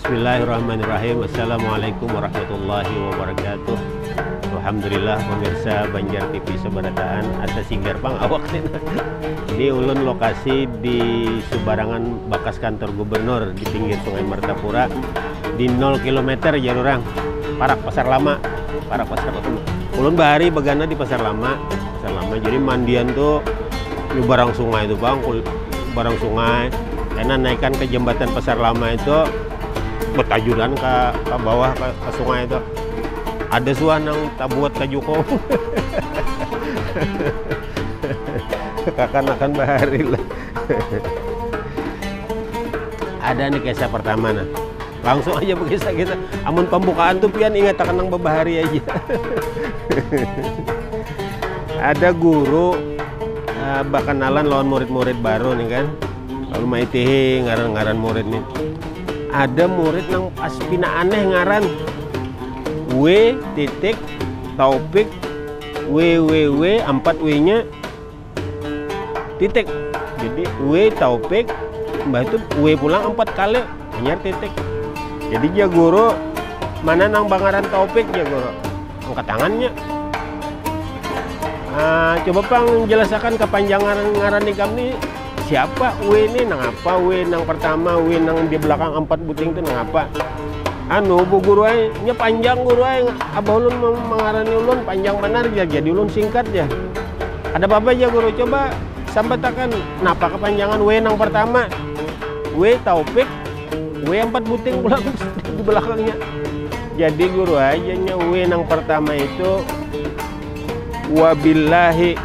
Bismillahirrahmanirrahim. Assalamualaikum warahmatullahi wabarakatuh. Alhamdulillah pemirsa Banjar TV seberataan atas singgar pang awak ini ulun lokasi di Subarangan bekas kantor gubernur di pinggir Sungai Martapura di 0 km orang Parak Pasar Lama. Ulun bahari begana di Pasar Lama. Jadi mandian tuh di barang sungai itu bang, barang sungai. Karena naikkan ke jembatan Pasar Lama itu bertajuran ke bawah ke sungai itu. Ada suanang tak buat kajuko. Kakan-kakan bahari lah. Ada nih kisah pertama nah. Langsung aja berkisah kita. Amun pembukaan tuh pian ingat akan bahari aja. Ada guru bakalan lawan murid-murid baru nih kan. Lalu maitihi ngaran-ngaran murid nih. Ada murid nang aspina aneh ngaran W titik Taufik WWW 4W nya titik. Jadi W Taufik mbah itu W pulang 4 kali hanya titik. Jadi dia guru mana nang bangaran Taufik ya guru angkat tangannya. Coba pang jelaskan kepanjangan ngaran ikam nih siapa W ini nang apa, W nang pertama, W nang di belakang 4 buting itu nang apa. Bu guru nya panjang guru abah ulun mengarani ulun panjang benar ya, jadi ulun singkat ya. Ada apa aja guru, coba sambatakan napa kepanjangan W nang pertama, W Taufik, W 4 buting pulang di belakangnya. Jadi guru aja nya W nang pertama itu wabillahi.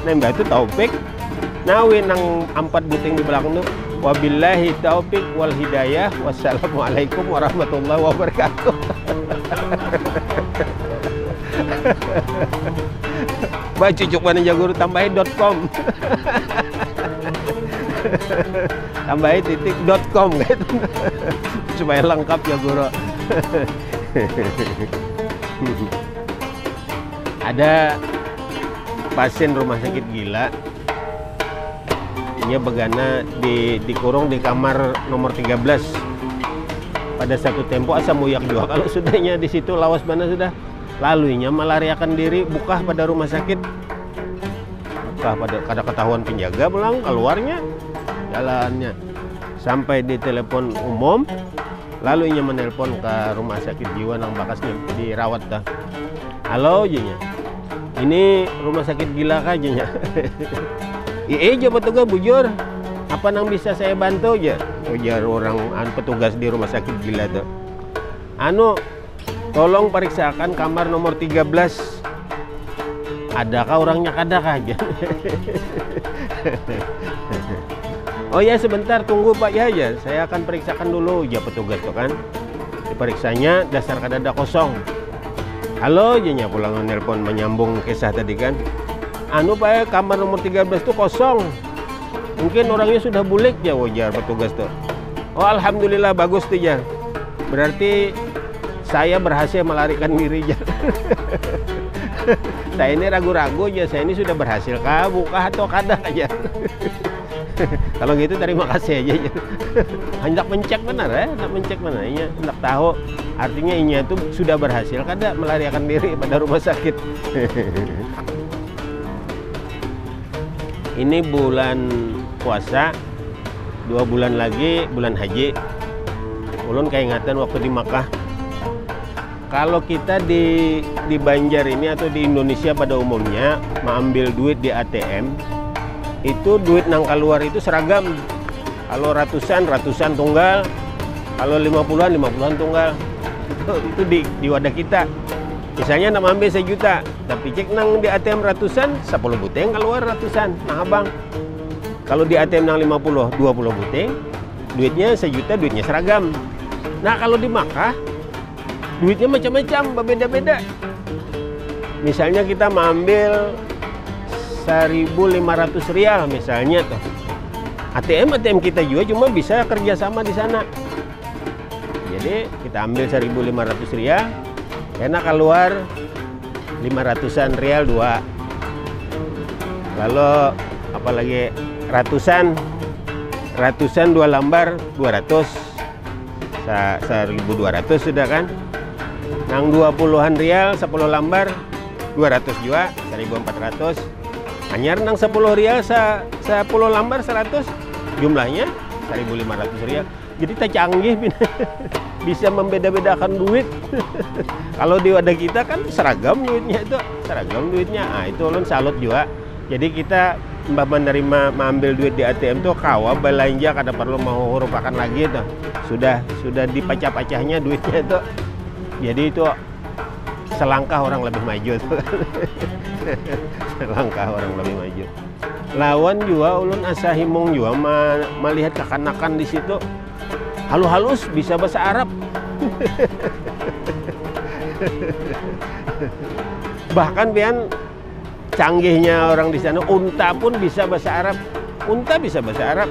Nah itu Taufik. Nah W nang 4 buting di belakang itu wabillahi taufik wal hidayah. Wassalamualaikum warahmatullahi wabarakatuh. Mbak cucuk mana guru tambahin.com. Tambahin .com gitu. Supaya lengkap ya guru. Ada pasien rumah sakit gila. Dia begana dikurung di kamar nomor 13. Pada satu tempo asa muyak juga kalau sudahnya di situ lawas mana sudah. Lalunya melariakan diri buka pada rumah sakit. Buka pada kada ketahuan penjaga pulang keluarnya jalannya sampai di telepon umum. Lalunya menelpon ke rumah sakit jiwa nang bakasnya dirawat dah. Halo jinya. Ini rumah sakit gila kajanya. Iya petugas bujur, apa nang bisa saya bantu aja? Ujar orang petugas di rumah sakit gila tuh. Tolong periksakan kamar nomor 13. Adakah orangnya kadakah aja? Oh ya sebentar tunggu Pak ya, saya akan periksakan dulu ya petugas tuh kan. Diperiksanya dasar kadada kosong. Halo jadinya pulang nelpon menyambung kisah tadi kan. Pak kamar nomor 13 itu kosong. Mungkin orangnya sudah bulik ya wajar petugas tuh. Oh alhamdulillah bagus tuh ya. Berarti saya berhasil melarikan diri ya. Saya ini ragu-ragu ya, saya ini sudah berhasil kah buka atau kada aja. Kalau gitu terima kasih aja ya. Hendak mencek benar ya, hendak mencek benar ya, hendak tahu artinya ini itu sudah berhasil kada melarikan diri pada rumah sakit. Ini bulan puasa, 2 bulan lagi bulan haji. Ulun keingatan waktu di Makkah. Kalau kita di Banjar ini atau di Indonesia pada umumnya mengambil duit di ATM, itu duit nang keluar itu seragam. Kalau ratusan tunggal, kalau 50-an tunggal. Itu di wadah kita. Misalnya nak ambil 1 juta, tapi cek nang di ATM ratusan, 10 buting keluar ratusan. Nah abang, kalau di ATM nang 50, 20 buting, duitnya 1 juta, duitnya seragam. Nah kalau di Makkah, duitnya macam-macam, berbeda-beda. Misalnya kita mengambil 1.500 rial misalnya tuh. ATM kita juga cuma bisa kerjasama di sana. Jadi kita ambil 1.500 rial. Enak keluar 500-an rial 2. Lalu apalagi ratusan ratusan 2 lembar 200, 1.200 sudah kan. Nang 20-an rial 10 lembar 200 juga 1.400. Anyar nang 10 rial 10 lembar 100, jumlahnya 1.500 rial. Jadi tak canggih bisa membeda-bedakan duit. Kalau di wadah kita kan seragam duitnya itu, seragam duitnya. Ah itu ulun salut juga. Jadi kita menerima mengambil duit di ATM tuh kawa belanja kada perlu mau rupakan lagi tuh. Sudah dipacah-pacahnya duitnya itu. Jadi itu selangkah orang lebih maju tuh. Selangkah orang lebih maju. Lawan juga ulun asa himung juga melihat kekanakan di situ. Halus-halus bisa bahasa Arab. Bahkan pian canggihnya orang di sana, unta pun bisa bahasa Arab. Unta bisa bahasa Arab.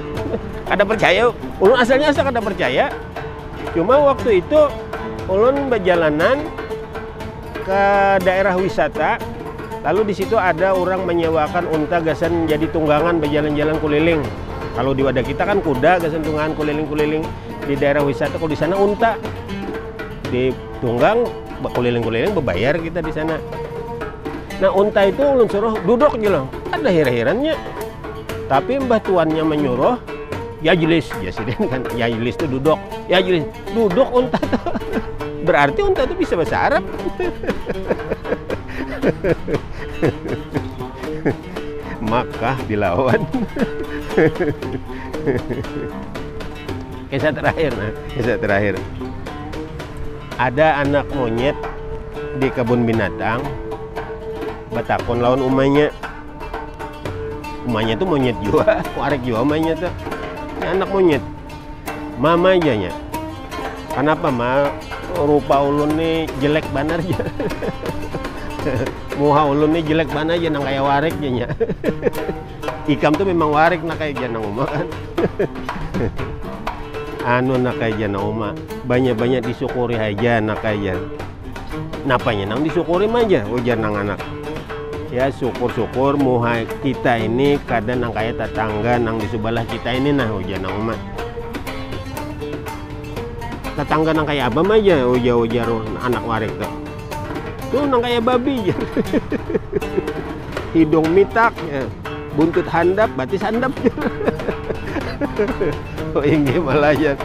Kada percaya, ulun asalnya kada percaya. Cuma waktu itu ulun berjalanan ke daerah wisata, lalu di situ ada orang menyewakan unta gasan jadi tunggangan berjalan-jalan keliling. Kalau di wadah kita kan kuda gasan tunggangan keliling-keliling. Di daerah wisata, kalau di sana unta ditunggang keliling-keliling berbayar kita di sana. Nah unta itu ulun suruh duduk aja loh, ada hira-hirannya. Tapi mbah tuannya menyuruh yajlis, jasiden kan yajlis itu duduk, yajlis duduk unta tuh. Berarti unta itu bisa bahasa Arab. Makkah dilawan. Kisah terakhir. Ada anak monyet di kebun binatang, batakon lawan umanya. Umanya tuh monyet juga, warek juga umanya tuh. Ini anak monyet, mama aja nya. Kenapa ma? Rupa ulun nih jelek banar aja. Muha ulun nih jelek banar aja, nang kayak warek aja nya. Ikam tuh memang warek nak kayak janang umah kan. Anu nak kayak janang umah, banyak-banyak disyukuri aja nak kayak. Napanya nang disyukuri aja, ujar nang anak. Ya syukur-syukur muha kita ini kadang nang kayak tetangga nang di sebelah kita ini nah ujar nang umah. Tetangga nang kayak abam aja, ujar anak warek tuh. Tuh nang kayak babi ya. Hidung mitak, ya. Buntut handap, batis handap. Oh ini Malaya.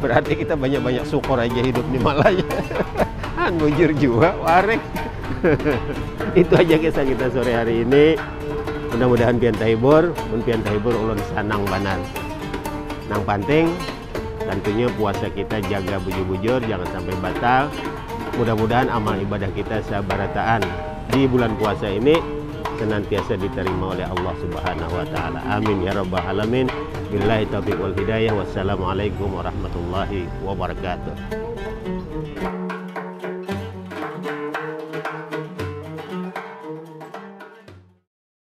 Berarti kita banyak-banyak syukur aja hidup di Malaya. Bujur juga, warek. Itu aja kisah kita sore hari ini. Mudah-mudahan pian tahibur, ulun sanang banan. Nang penting, tentunya puasa kita jaga bujur-bujur, jangan sampai batal. Mudah-mudahan amal ibadah kita sabarataan di bulan puasa ini senantiasa diterima oleh Allah Subhanahu wa taala. Amin ya rabbal alamin. Billahi taufiq wal hidayah. Wassalamualaikum warahmatullahi wabarakatuh.